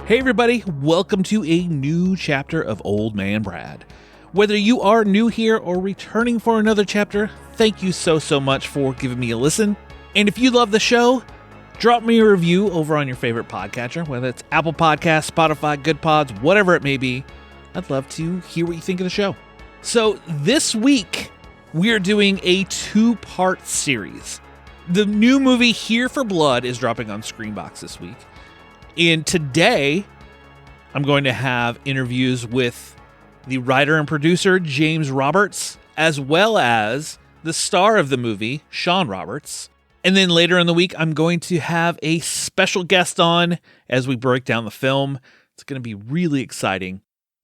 Hey everybody, welcome to a new chapter of Old Man Brad. Whether you are new here or returning for another chapter, thank you so much for giving me a listen. And if you love the show, drop me a review over on your favorite podcatcher, whether it's Apple Podcasts, Spotify, Good Pods, whatever it may be. I'd love to hear what you think of the show. So this week, we're doing a two-part series. The new movie Here for Blood is dropping on Screambox this week. And today, I'm going to have interviews with the writer and producer, James Roberts, as well as the star of the movie, Shawn Roberts. And then later in the week, I'm going to have a special guest on as we break down the film. It's going to be really exciting.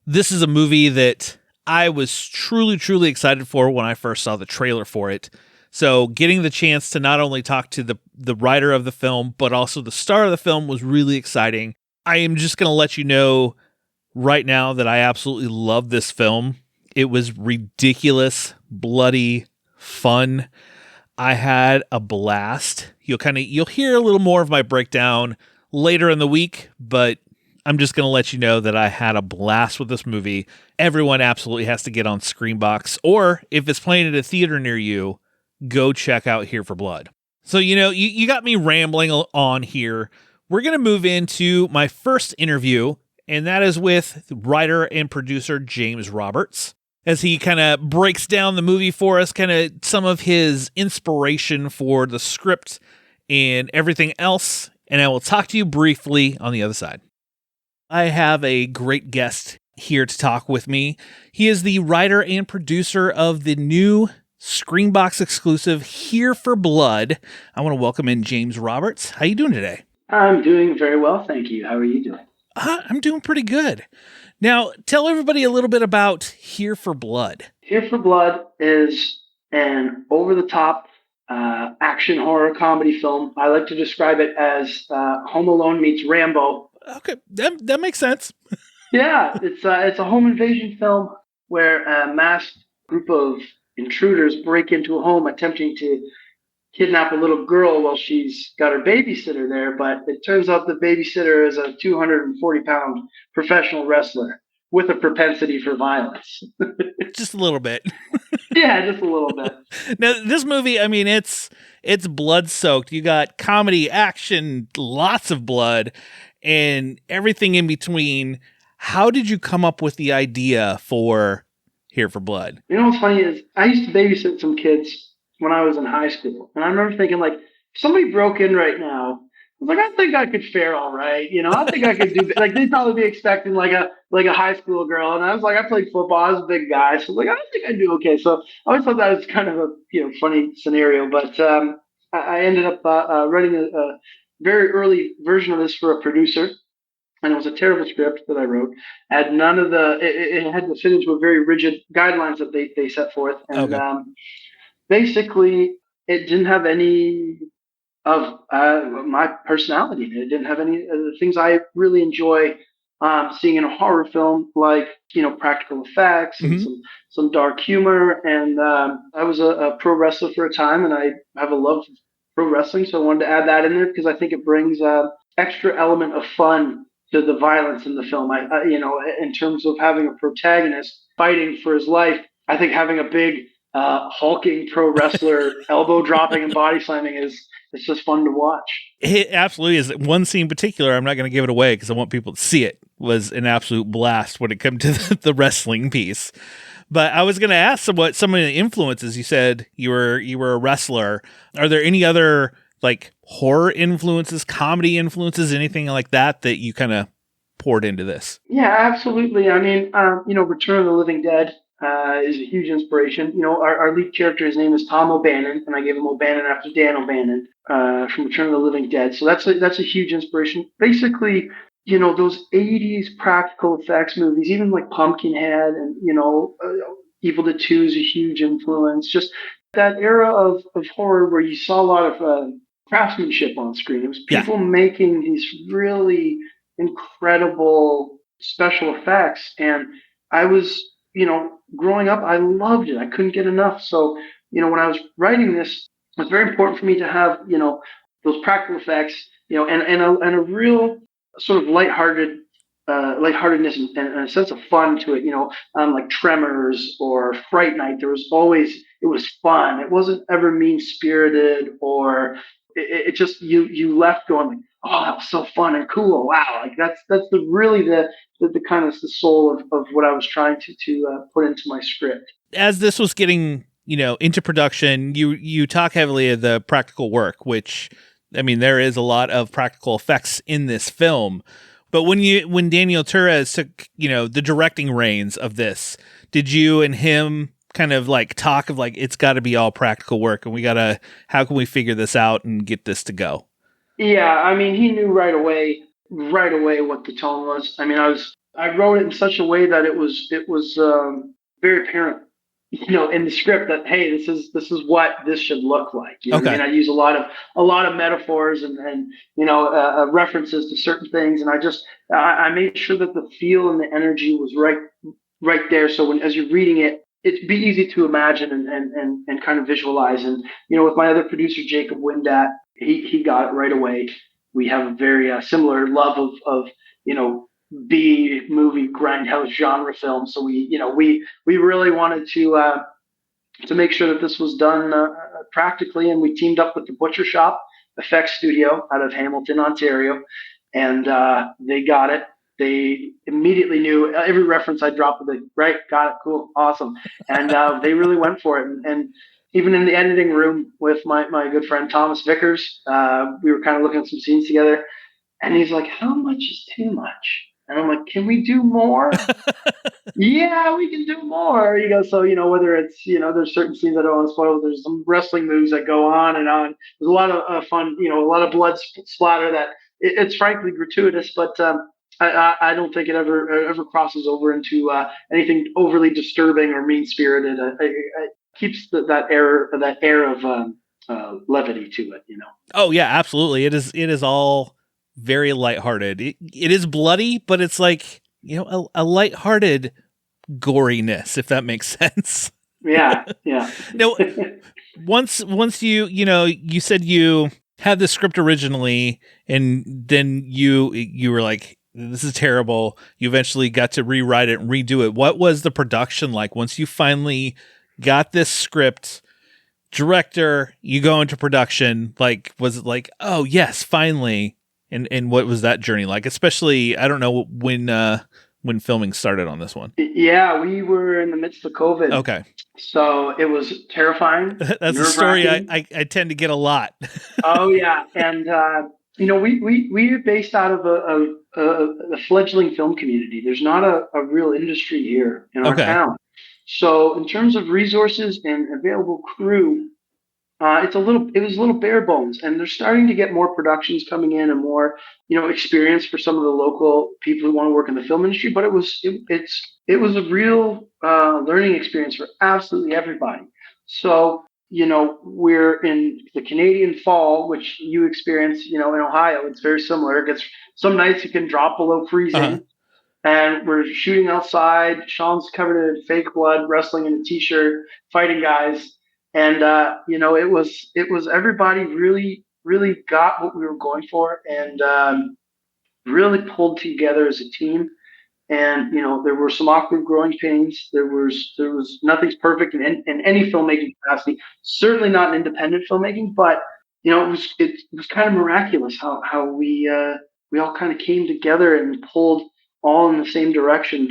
This is a movie that I was truly excited for when I first saw the trailer for it. So getting the chance to not only talk to the writer of the film, but also the star of the film was really exciting. I am just going to let you know right now that I absolutely love this film. It was ridiculous, bloody, fun. I had a blast. You'll hear a little more of my breakdown later in the week, but I'm just going to let you know that I had a blast with this movie. Everyone absolutely has to get on Screambox, or if it's playing at a theater near you, go check out Here for Blood. So, you got me rambling on here. We're going to move into my first interview, and that is with writer and producer James Roberts, as he kind of breaks down the movie for us, kind of some of his inspiration for the script and everything else. And I will talk to you briefly on the other side. I have a great guest here to talk with me. He is the writer and producer of the new Screambox exclusive Here for Blood. I want to welcome in James Roberts. How you doing today? I'm doing very well, thank you. How are you doing? I'm doing pretty good. Now, tell everybody a little bit about Here for Blood. Here for Blood is an over-the-top action horror comedy film. I like to describe it as Home Alone meets Rambo. Okay, that makes sense. Yeah, it's a home invasion film where a masked group of intruders break into a home attempting to kidnap a little girl while she's got her babysitter there, but it turns out the babysitter is a 240-pound professional wrestler with a propensity for violence. Just a little bit. Yeah, just a little bit. Now, this movie, I mean, it's blood-soaked. You got comedy, action, lots of blood, and everything in between. How did you come up with the idea for Here for Blood? You know what's funny is I used to babysit some kids when I was in high school, and I remember thinking, like, if somebody broke in right now, I was like, I think I could fare all right. I think I could do like they'd probably be expecting like a high school girl, and I was like, I played football, I was a big guy, so I was like, I think I'd do okay. So I always thought that was kind of a funny scenario, but I ended up writing a very early version of this for a producer. And it was a terrible script that I wrote. Had none of it had to fit into a very rigid guidelines that they set forth. And Okay. Basically, it didn't have any of my personality. It didn't have any of the things I really enjoy seeing in a horror film, like practical effects and some dark humor. And I was a pro wrestler for a time, and I have a love for pro wrestling, so I wanted to add that in there because I think it brings extra element of fun to the violence in the film. In terms of having a protagonist fighting for his life, I think having a big hulking pro wrestler elbow dropping and body slamming it's just fun to watch. It absolutely is. One scene in particular, I'm not going to give it away because I want people to see it, was an absolute blast when it came to the wrestling piece. But I was going to ask what some of the influences. You said you were a wrestler. Are there any other like horror influences, comedy influences, anything like that you kind of poured into this? Yeah, absolutely. I mean, Return of the Living Dead is a huge inspiration. Our lead character, his name is Tom O'Bannon, and I gave him O'Bannon after Dan O'Bannon from Return of the Living Dead. So that's a huge inspiration. Basically, those 80s practical effects movies, even like Pumpkinhead and, Evil Dead 2 is a huge influence. Just that era of horror where you saw a lot of craftsmanship on screen. It was people making these really incredible special effects. And I was, growing up, I loved it. I couldn't get enough. So, when I was writing this, it was very important for me to have, those practical effects, and a real sort of lighthearted lightheartedness and a sense of fun to it. Like Tremors or Fright Night, it was fun. It wasn't ever mean spirited or it just you left going like, oh, that was so fun and cool. Wow, like that's the kind of the soul of what I was trying to put into my script. As this was getting, into production, you talk heavily of the practical work, which, I mean, there is a lot of practical effects in this film. But when Daniel Torres took, the directing reins of this, did you and him kind of like talk of like, it's got to be all practical work and how can we figure this out and get this to go? Yeah, I mean, he knew right away what the tone was. I mean, I wrote it in such a way that it was very apparent, in the script that hey, this is what this should look like. You know what I Okay. mean? I use a lot of metaphors and references to certain things, and I made sure that the feel and the energy was right there. So as you're reading it, it'd be easy to imagine and kind of visualize. And with my other producer Jacob Windat, he got it right away. We have a very similar love of you know B movie grindhouse genre film. So we really wanted to make sure that this was done practically, and we teamed up with the Butcher Shop Effects Studio out of Hamilton, Ontario, and they got it. They immediately knew every reference I dropped. They right, got it, cool, awesome, and they really went for it. And even in the editing room with my good friend Thomas Vickers, we were kind of looking at some scenes together, and he's like, "How much is too much?" And I'm like, "Can we do more?" Yeah, we can do more. So whether it's there's certain scenes I don't want to spoil. There's some wrestling moves that go on and on. There's a lot of fun, a lot of blood splatter that it's frankly gratuitous, but I don't think it ever crosses over into anything overly disturbing or mean spirited. It keeps that air of levity to it. Oh yeah, absolutely. It is all very lighthearted. It is bloody, but it's like, a lighthearted goriness, if that makes sense. Yeah, yeah. Now, once you said you had the script originally, and then you were like, this is terrible. You eventually got to rewrite it and redo it. What was the production like once you finally got this script? Director, you go into production, like, was it like, oh yes, finally? And what was that journey like? Especially, I don't know when filming started on this one. Yeah, we were in the midst of COVID, Okay. so it was terrifying, That's a nerve story I, wracking. I, I tend to get a lot. Oh yeah, and we are based out of a fledgling film community. There's not a real industry here in our Okay. town. So in terms of resources and available crew, it was a little bare bones, and they're starting to get more productions coming in and more experience for some of the local people who want to work in the film industry. But it was a real learning experience for absolutely everybody. So we're in the Canadian fall, which you experience in Ohio. It's very similar. It gets some nights it can drop below Uh-huh. freezing, and we're shooting outside. Sean's covered in fake blood, wrestling in a t-shirt, fighting guys, and it was everybody really got what we were going for, and really pulled together as a team. And there were some awkward growing pains. There was nothing's perfect in any filmmaking capacity. Certainly not in independent filmmaking, but it was kind of miraculous how we all kind of came together and pulled all in the same direction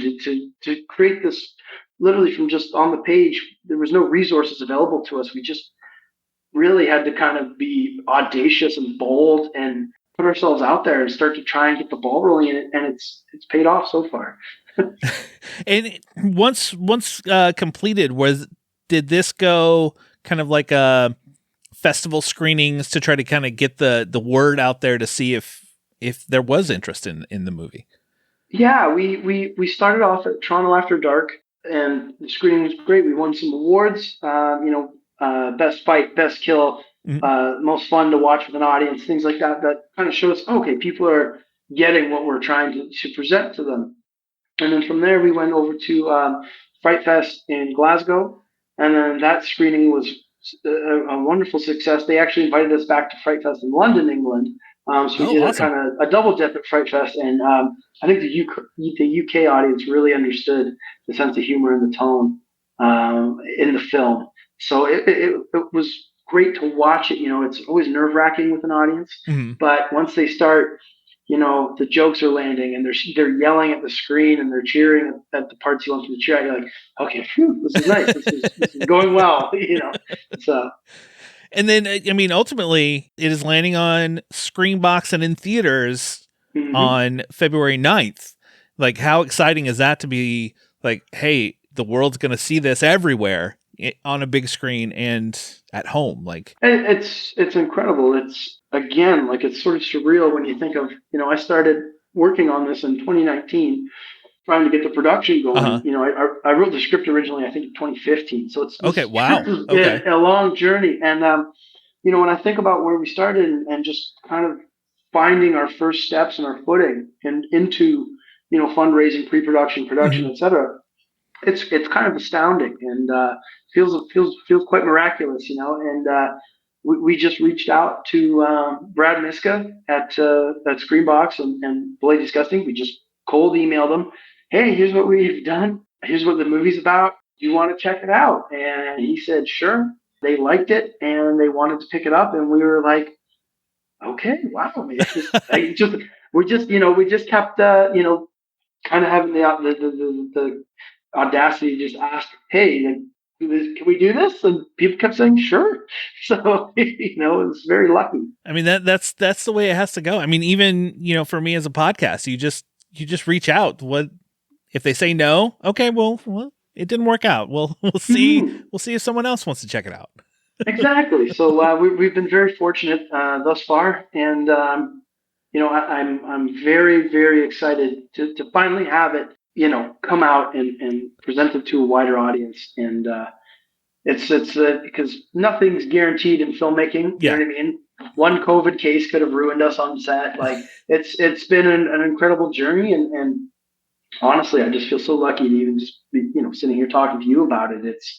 to create this literally from just on the page. There was no resources available to us. We just really had to kind of be audacious and bold and put ourselves out there and start to try and get the ball rolling, and it's paid off so far. And once completed, was did this go kind of like a festival screenings to try to kind of get the word out there to see if there was interest in the movie? Yeah, we started off at Toronto After Dark, and the screening was great. We won some awards. Best fight, best kill, Mhm. most fun to watch with an audience, things like that. That kind of shows, okay, people are getting what we're trying to present to them. And then from there, we went over to Fright Fest in Glasgow, and then that screening was a wonderful success. They actually invited us back to Fright Fest in London, England, So we Oh, did a awesome. kind of a double dip at Fright Fest, and I think the UK audience really understood the sense of humor and the tone in the film. So it was great to watch it. You know, it's always nerve wracking with an audience, Mhm. but once they start, you know, the jokes are landing and they're yelling at the screen and they're cheering at the parts you want them to cheer at. You're like, okay, phew, this is nice. This is going well. You know, so. And then, I mean, ultimately, it is landing on Screambox and in theaters Mhm. on February 9th. Like, how exciting is that to be like, hey, the world's going to see this everywhere on a big screen and at home? Like, It's incredible. It's again like it's sort of surreal when you think of, you know, I started working on this in 2019, trying to get the production uh huh. going. You know, I wrote the script originally I think in 2015, so it's Okay. this Wow. Okay. been a long journey. And you know, when I think about where we started and just kind of finding our first steps and our footing and into, you know, fundraising, pre-production, production, Hmm. etc., it's kind of astounding and feels quite miraculous, you know. And we just reached out to Brad Miska at Screenbox and Bloody Disgusting. We just cold emailed them, hey, here's what we've done. Here's what the movie's about. Do you want to check it out? And he said, sure. They liked it and they wanted to pick it up, and we were like, okay, wow. I mean, it's just, we just kept, kind of having the audacity to just ask, hey, like, can we do this? And people kept saying, sure. So, you know, it was very lucky. I mean, that's the way it has to go. I mean, even, for me as a podcast, you just reach out. What if they say no? Okay, well, it didn't work out. Well, Mm-hmm. we'll see if someone else wants to check it out. Exactly. So we've been very fortunate thus far, and you know, I'm very very excited to finally have it, you know, come out and present it to a wider audience. And it's because nothing's guaranteed in filmmaking. You know Yeah. what I mean? One COVID case could have ruined us on set. Like it's been an incredible journey, and honestly, I just feel so lucky to even just be, you know, sitting here talking to you about it. It's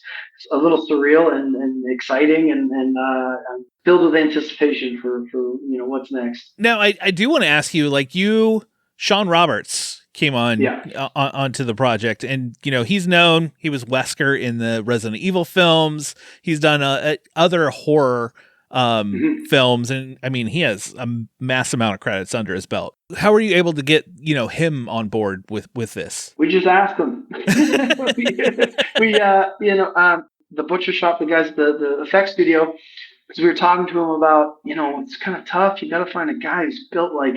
a little surreal and exciting, and I'm filled with anticipation for you know what's next. Now, I do want to ask you, like Shawn Roberts came Yeah. onto the project, and he's known. He was Wesker in the Resident Evil films. He's done other horror Mhm. films, and I mean, he has a mass amount of credits under his belt. How were you able to get him on board with this? We just asked them. You know, the butcher shop, the guys, the effects studio, because we were talking to him about, you know, it's kind of tough. You got to find a guy who's built like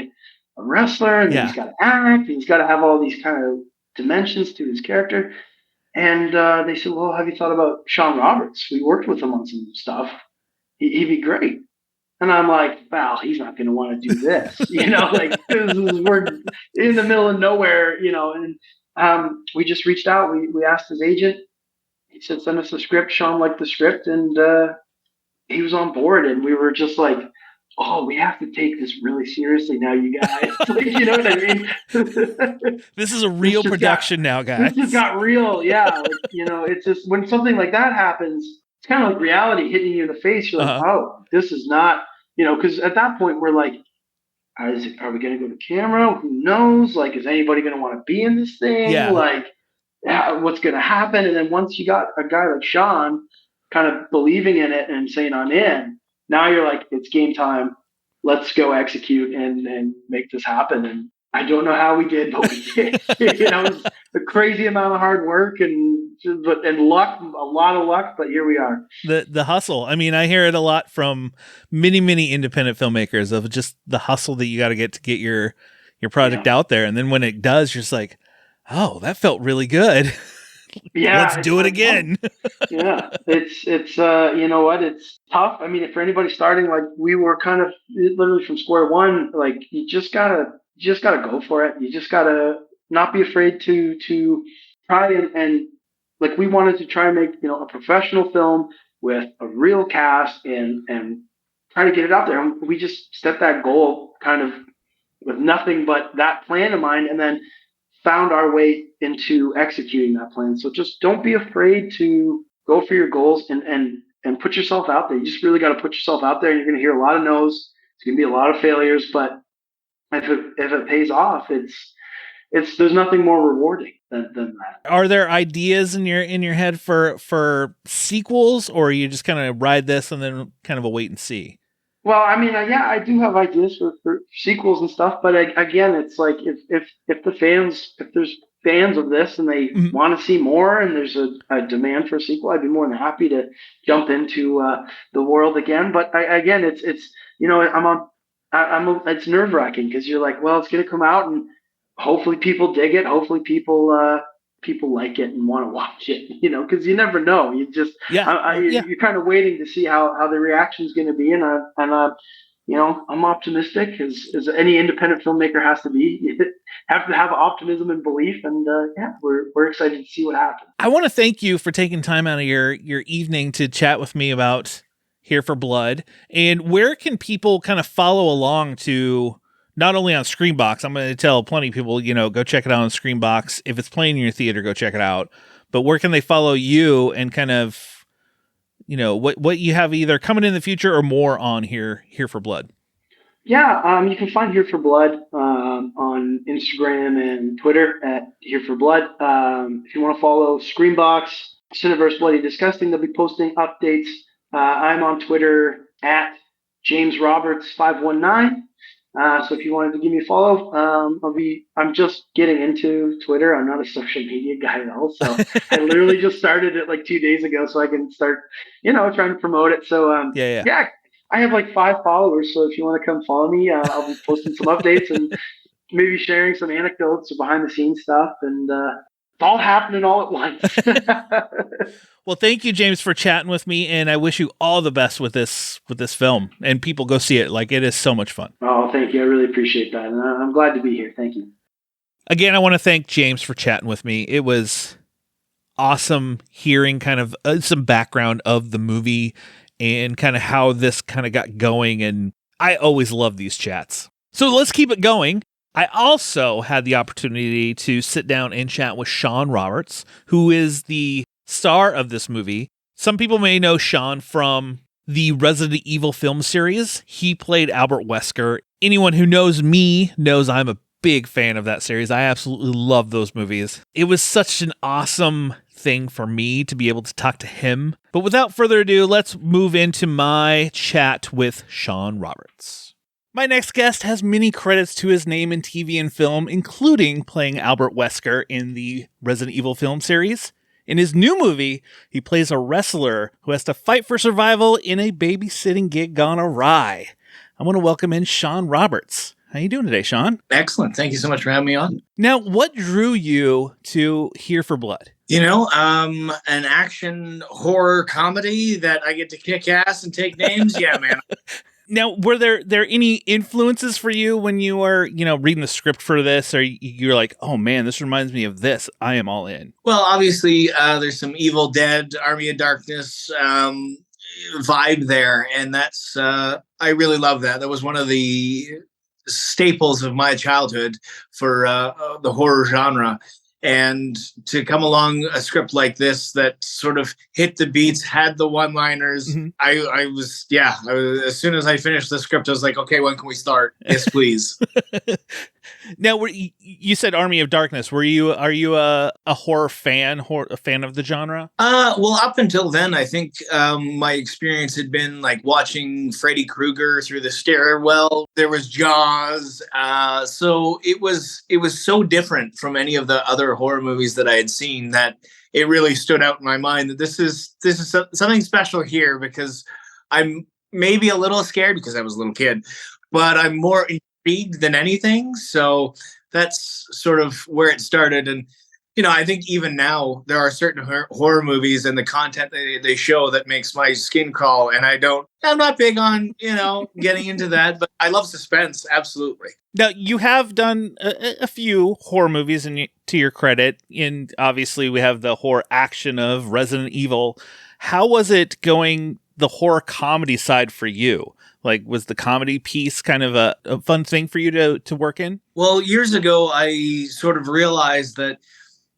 a wrestler, and then he's Yeah. got to act, and he's got to have all these kind of dimensions to his character. And they said, well, have you thought about Shawn Roberts? We worked with him on some stuff. He'd be great. And I'm like, well, he's not going to want to do this. You know, like we're in the middle of nowhere, you know. And we just reached out. We asked his agent. He said, send us the script. Sean liked the script, and he was on board. And we were just like, oh, we have to take this really seriously now, you guys. Like, you know what I mean? This is a this real just got production now, this just guys. got real. Yeah, like, you know, it's just when something like that happens, it's kind of like reality hitting you in the face. You're like, Uh-huh. oh, this is not, you know, because at that point we're like, are we going to go to camera? Who knows? Like, is anybody going to want to be in this thing? Yeah. Like, what's going to happen? And then once you got a guy like Sean kind of believing in it and saying, I'm in, now you're like, it's game time. Let's go execute and make this happen. And I don't know how we did, but we did. You know, it was a crazy amount of hard work and luck, a lot of luck, but here we are. The hustle. I mean, I hear it a lot from many independent filmmakers of just the hustle that you got to get your project Yeah. out there, and then when it does, you're just like, oh, that felt really good. Let's Yeah, it's do it like, oh, again. yeah, it's you know what, it's tough. I mean, for anybody starting, like we were kind of literally from square one. Like you just gotta go for it. You just gotta not be afraid to try and like we wanted to try and make, you know, a professional film with a real cast and try to get it out there. And we just set that goal kind of with nothing but that plan in mind, and then found our way into executing that plan. So just don't be afraid to go for your goals and put yourself out there. You just really got to put yourself out there, and you're going to hear a lot of no's. It's going to be a lot of failures, but if it pays off, it's there's nothing more rewarding than that. Are there ideas in your head for sequels, or you just kind of ride this and then kind of a wait and see? Well, I mean, yeah, I do have ideas for sequels and stuff, but again, it's like if there's fans of this and they Mhm. want to see more, and there's a demand for a sequel, I'd be more than happy to jump into the world again. But again, it's it's nerve wracking because you're like, well, it's gonna come out and hopefully people dig it, hopefully people like it and want to watch it, because you never know. You just Yeah. Yeah. you're kind of waiting to see how the reaction is going to be, and I'm optimistic as any independent filmmaker has to be. You have to have optimism and belief, and yeah, we're excited to see what happens. I want to thank you for taking time out of your evening to chat with me about Here for Blood. And where can people kind of follow along to, not only on Screambox, I'm going to tell plenty of people, go check it out on Screambox. If it's playing in your theater, go check it out. But where can they follow you and kind of, what you have either coming in the future or more on Here for Blood? Yeah, you can find Here for Blood on Instagram and Twitter at Here for Blood. If you want to follow Screambox, Cineverse Bloody Disgusting, they'll be posting updates. I'm on Twitter at James Roberts 519. So if you wanted to give me a follow, I'm just getting into Twitter. I'm not a social media guy at all. So I literally just started it like 2 days ago so I can start, trying to promote it. So yeah, I have like 5 followers. So if you want to come follow me, I'll be posting some updates and maybe sharing some anecdotes or behind the scenes stuff. And it's all happening all at once. Well, thank you, James, for chatting with me, and I wish you all the best with this film. And people go see it; like, it is so much fun. Oh, thank you. I really appreciate that, and I'm glad to be here. Thank you. Again, I want to thank James for chatting with me. It was awesome hearing kind of some background of the movie and kind of how this kind of got going. And I always love these chats. So let's keep it going. I also had the opportunity to sit down and chat with Shawn Roberts, who is the star of this movie. Some people may know Shawn from the Resident Evil film series. He played Albert Wesker. Anyone who knows me knows I'm a big fan of that series. I absolutely love those movies. It was such an awesome thing for me to be able to talk to him. But without further ado, let's move into my chat with Shawn Roberts. My next guest has many credits to his name in TV and film, including playing Albert Wesker in the Resident Evil film series. In his new movie, he plays a wrestler who has to fight for survival in a babysitting gig gone awry. I want to welcome in Shawn Roberts. How you doing today, Shawn? Excellent. Thank you so much for having me on. Now, what drew you to Here for Blood? An action horror comedy that I get to kick ass and take names. Yeah, man. Now, were there any influences for you when you were, reading the script for this, or you're like, oh man, this reminds me of this. I am all in. Well, obviously, there's some Evil Dead, Army of Darkness vibe there, and that's I really love that. That was one of the staples of my childhood for the horror genre. And to come along a script like this that sort of hit the beats, had the one-liners, mm-hmm. I was, as soon as I finished the script, I was like, okay, when can we start? Yes, please. Now, you said Army of Darkness. Are you a horror fan, a fan of the genre? Well, up until then, I think my experience had been like watching Freddy Krueger through the stairwell. There was Jaws. So it was so different from any of the other horror movies that I had seen that it really stood out in my mind that this is something special here, because I'm maybe a little scared because I was a little kid, but I'm more intrigued than anything. So that's sort of where it started. And, I think even now there are certain horror movies and the content they show that makes my skin crawl. And I'm not big on, getting into that, but I love suspense. Absolutely. Now, you have done a few horror movies to your credit. And obviously we have the horror action of Resident Evil. How was it going the horror comedy side for you? Like, was the comedy piece kind of a fun thing for you to work in? Well, years ago, I sort of realized that,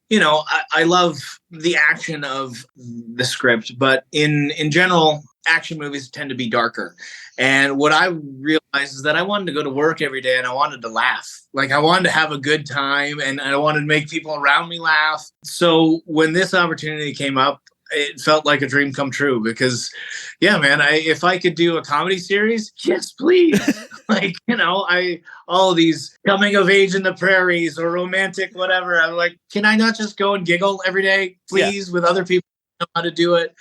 I love the action of the script, but in general, action movies tend to be darker. And what I realized is that I wanted to go to work every day and I wanted to laugh. Like I wanted to have a good time and I wanted to make people around me laugh. So when this opportunity came up, it felt like a dream come true because, yeah, man, if I could do a comedy series, yes, please. Like, all these coming of age in the prairies or romantic, whatever. I'm like, can I not just go and giggle every day, please, with other people who know how to do it?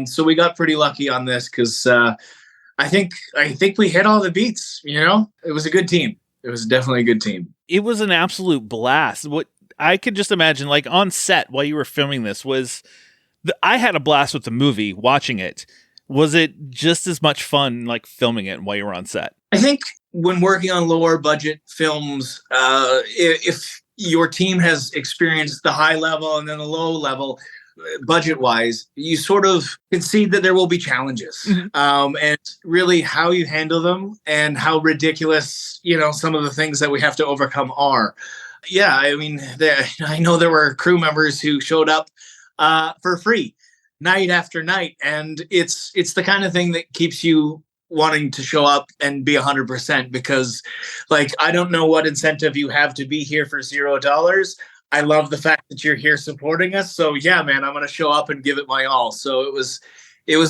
So we got pretty lucky on this because I think we hit all the beats. It was a good team. It was definitely a good team. It was an absolute blast. What I could just imagine, like on set while you were filming this, was I had a blast with the movie watching it. Was it just as much fun like filming it while you were on set? I think when working on lower budget films, if your team has experienced the high level and then the low level, budget wise, you sort of concede that there will be challenges. And really how you handle them and how ridiculous, some of the things that we have to overcome are. Yeah, I mean, I know there were crew members who showed up for free night after night. And it's the kind of thing that keeps you wanting to show up and be 100% because like, I don't know what incentive you have to be here for $0. I love the fact that you're here supporting us. So yeah, man, I'm going to show up and give it my all. So it was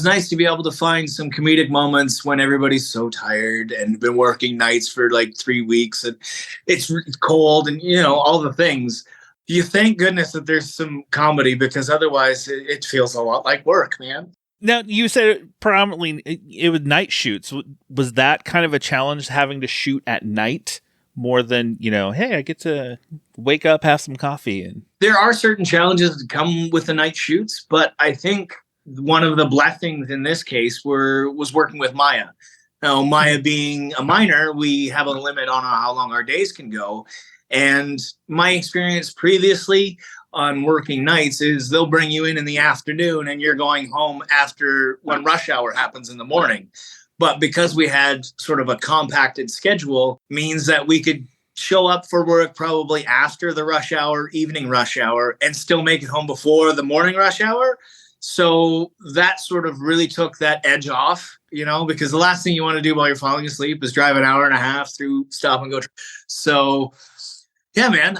nice to be able to find some comedic moments when everybody's so tired and been working nights for like 3 weeks and it's cold and, all the things. You thank goodness that there's some comedy because otherwise it feels a lot like work, man. Now, you said predominantly it was night shoots. Was that kind of a challenge having to shoot at night more than, hey, I get to wake up, have some coffee? And there are certain challenges that come with the night shoots, but I think one of the blessings in this case was working with Maya. Now, Maya being a minor, we have a limit on how long our days can go. And my experience previously on working nights is they'll bring you in the afternoon and you're going home after when rush hour happens in the morning. But because we had sort of a compacted schedule means that we could show up for work probably after the rush hour, evening rush hour, and still make it home before the morning rush hour. So that sort of really took that edge off, because the last thing you want to do while you're falling asleep is drive an hour and a half through stop and go. So yeah, man,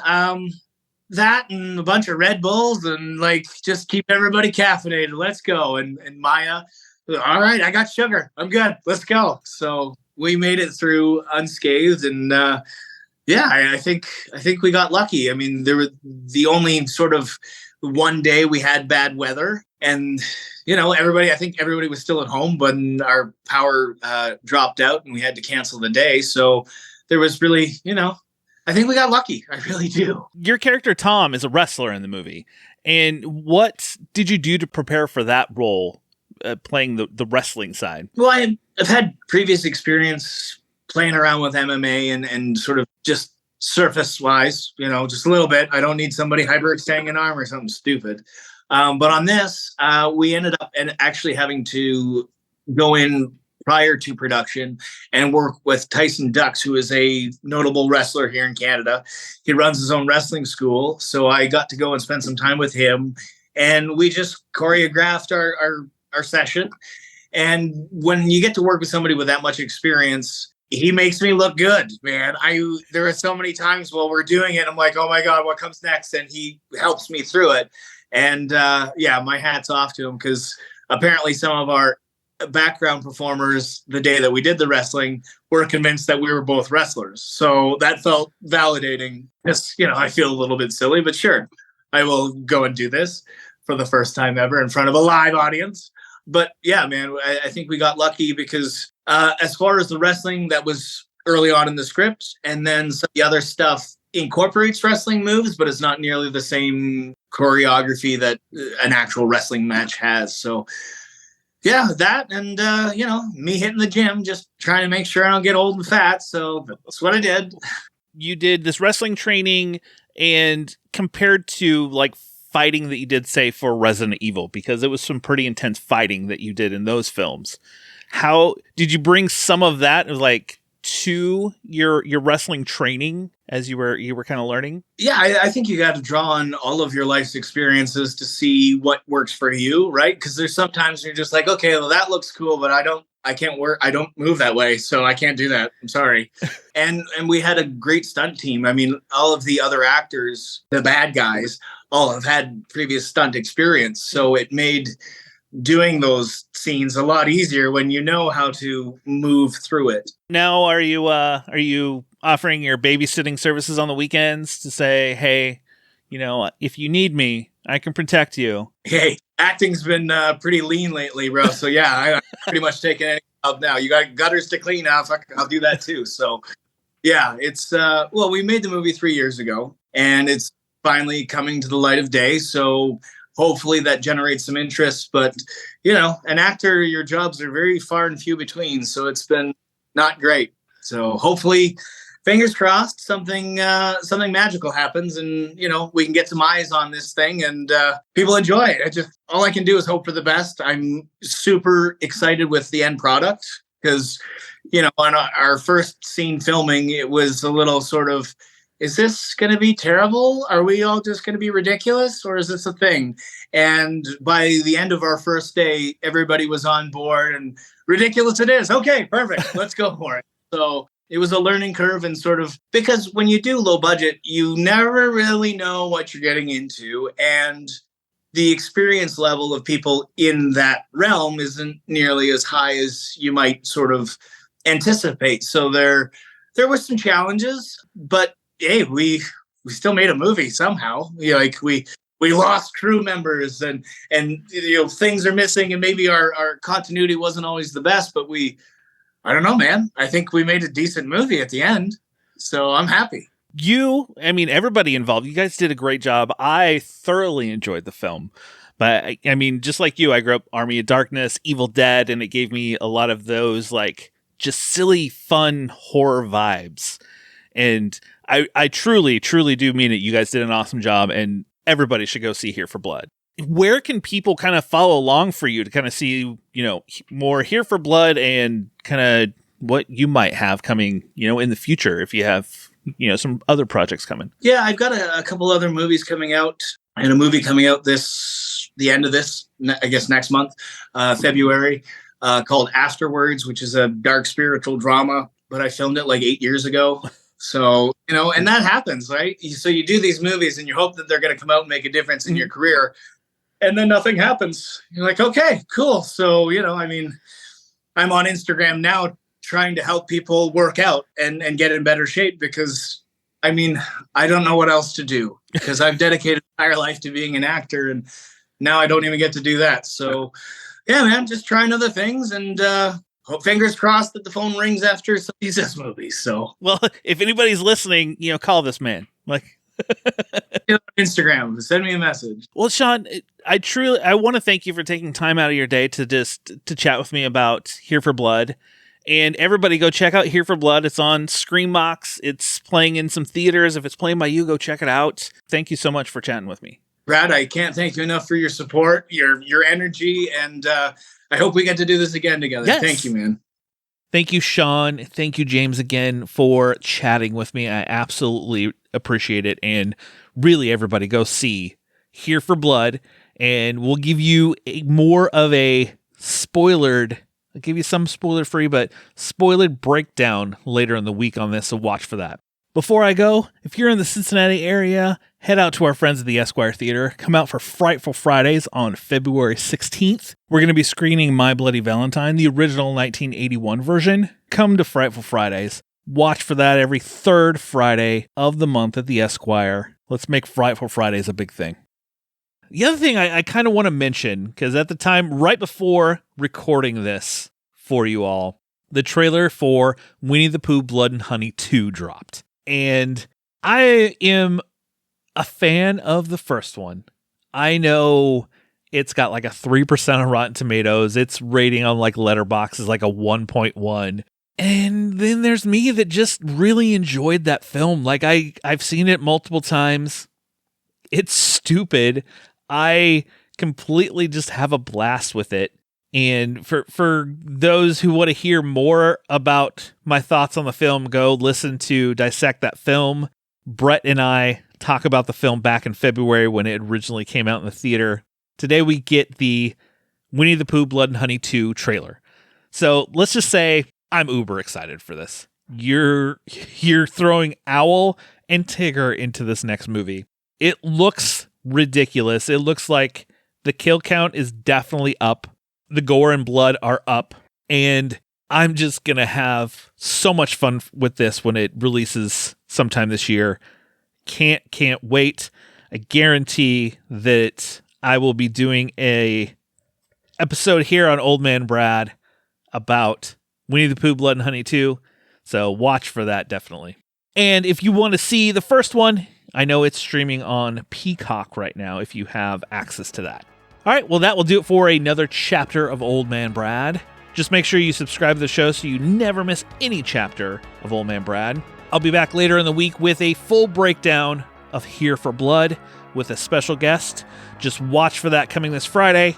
that and a bunch of Red Bulls and like just keep everybody caffeinated. Let's go. And Maya, all right, I got sugar. I'm good. Let's go. So we made it through unscathed. And I think we got lucky. I mean, there were the only sort of one day we had bad weather and, I think everybody was still at home, but our power dropped out and we had to cancel the day. So there was really, I think we got lucky. I really do. Your character, Tom, is a wrestler in the movie. And what did you do to prepare for that role, playing the wrestling side? Well, I've had previous experience playing around with MMA and sort of just surface-wise, just a little bit. I don't need somebody hyperextending an arm or something stupid. But on this, we ended up actually having to go in prior to production and work with Tyson Dux, who is a notable wrestler here in Canada. He runs his own wrestling school. So I got to go and spend some time with him and we just choreographed our session. And when you get to work with somebody with that much experience, he makes me look good, man. There are so many times while we're doing it, I'm like, oh my God, what comes next? And he helps me through it. And my hat's off to him because apparently some of our background performers the day that we did the wrestling were convinced that we were both wrestlers. So that felt validating. I feel a little bit silly, but sure, I will go and do this for the first time ever in front of a live audience. But yeah, man, I think we got lucky because as far as the wrestling, that was early on in the script. And then some of the other stuff incorporates wrestling moves, but it's not nearly the same choreography that an actual wrestling match has. So yeah, that and, me hitting the gym, just trying to make sure I don't get old and fat. So that's what I did. You did this wrestling training and compared to like fighting that you did, say, for Resident Evil, because it was some pretty intense fighting that you did in those films. How did you bring some of that like to your wrestling training as you were kind of learning? Yeah, I think you got to draw on all of your life's experiences to see what works for you, right? Because there's sometimes you're just like, okay, well, that looks cool, but I can't work, I don't move that way, so I can't do that. I'm sorry. And we had a great stunt team. I mean, all of the other actors, the bad guys, all have had previous stunt experience, so it made doing those scenes a lot easier when you know how to move through it. Now, are you offering your babysitting services on the weekends to say, hey, if you need me, I can protect you? Hey, acting's been pretty lean lately, bro. So yeah, I pretty much taking anything up now. You got gutters to clean up, I'll do that too. So yeah, it's well, we made the movie 3 years ago, and it's finally coming to the light of day. So hopefully that generates some interest. But an actor, your jobs are very far and few between, so it's been not great. So hopefully, fingers crossed, something magical happens, and we can get some eyes on this thing, and people enjoy it. All I can do is hope for the best. I'm super excited with the end product because on our first scene filming, it was a little sort of, is this going to be terrible? Are we all just going to be ridiculous, or is this a thing? And by the end of our first day, everybody was on board, and ridiculous it is. Okay, perfect. Let's go for it. So it was a learning curve, and sort of, because when you do low budget, you never really know what you're getting into. And the experience level of people in that realm isn't nearly as high as you might sort of anticipate. So there were some challenges, but hey, we still made a movie somehow. We lost crew members, and things are missing, and maybe our continuity wasn't always the best, but I don't know, man. I think we made a decent movie at the end, so I'm happy. Everybody involved, you guys did a great job. I thoroughly enjoyed the film. But just like you, I grew up Army of Darkness, Evil Dead, and it gave me a lot of those like just silly, fun horror vibes. And I truly, truly do mean it. You guys did an awesome job, and everybody should go see Here for Blood. Where can people kind of follow along for you to kind of see, more Here for Blood and kind of what you might have coming, in the future, if you have, some other projects coming? Yeah, I've got a couple other movies coming out, and a movie coming out the end of this, I guess next month, February, called Afterwards, which is a dark spiritual drama, but I filmed it like 8 years ago. So, and that happens, right? So you do these movies and you hope that they're going to come out and make a difference in your career. And then nothing happens. You're like, okay, cool. So, I'm on Instagram now trying to help people work out and get in better shape because, I don't know what else to do because I've dedicated my entire life to being an actor, and now I don't even get to do that. So, yeah, man, just trying other things, and fingers crossed that the phone rings after some of these movies. So, well, if anybody's listening, call this man. Instagram, send me a message. Well, Shawn, I want to thank you for taking time out of your day to chat with me about Here for Blood. And everybody go check out Here for Blood. It's on Screambox. It's playing in some theaters. If it's playing by you, go check it out. Thank you so much for chatting with me. Brad, I can't thank you enough for your support, your energy, and I hope we get to do this again together. Yes. Thank you, man. Thank you, Shawn. Thank you, James, again for chatting with me. I absolutely appreciate it. And really, everybody, go see Here for Blood. And we'll give you more of a spoilered, I'll give you some spoiler-free, but spoilered breakdown later in the week on this, so watch for that. Before I go, if you're in the Cincinnati area, head out to our friends at the Esquire Theater. Come out for Frightful Fridays on February 16th. We're going to be screening My Bloody Valentine, the original 1981 version. Come to Frightful Fridays. Watch for that every third Friday of the month at the Esquire. Let's make Frightful Fridays a big thing. The other thing I kind of want to mention, because at the time, right before recording this for you all, the trailer for Winnie the Pooh Blood and Honey 2 dropped. And I am a fan of the first one. I know it's got like a 3% on Rotten Tomatoes. Its rating on like Letterboxd is like a 1.1. And then there's me that just really enjoyed that film. Like I've seen it multiple times. It's stupid. I completely just have a blast with it. And for those who want to hear more about my thoughts on the film, go listen to Dissect That Film. Brett and I talk about the film back in February when it originally came out in the theater. Today we get the Winnie the Pooh Blood and Honey 2 trailer. So let's just say I'm uber excited for this. You're throwing Owl and Tigger into this next movie. It looks ridiculous. It looks like the kill count is definitely up. The gore and blood are up. And I'm just going to have so much fun with this when it releases sometime this year. Can't wait. I guarantee that I will be doing a episode here on Old Man Brad about Winnie the Pooh Blood and Honey 2. So watch for that, definitely. And if you want to see the first one, I know it's streaming on Peacock right now if you have access to that. All right, well, that will do it for another chapter of Old Man Brad. Just make sure you subscribe to the show so you never miss any chapter of Old Man Brad. I'll be back later in the week with a full breakdown of Here for Blood with a special guest. Just watch for that coming this Friday.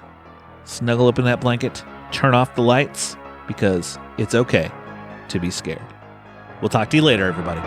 Snuggle up in that blanket, turn off the lights, because it's okay to be scared. We'll talk to you later, everybody.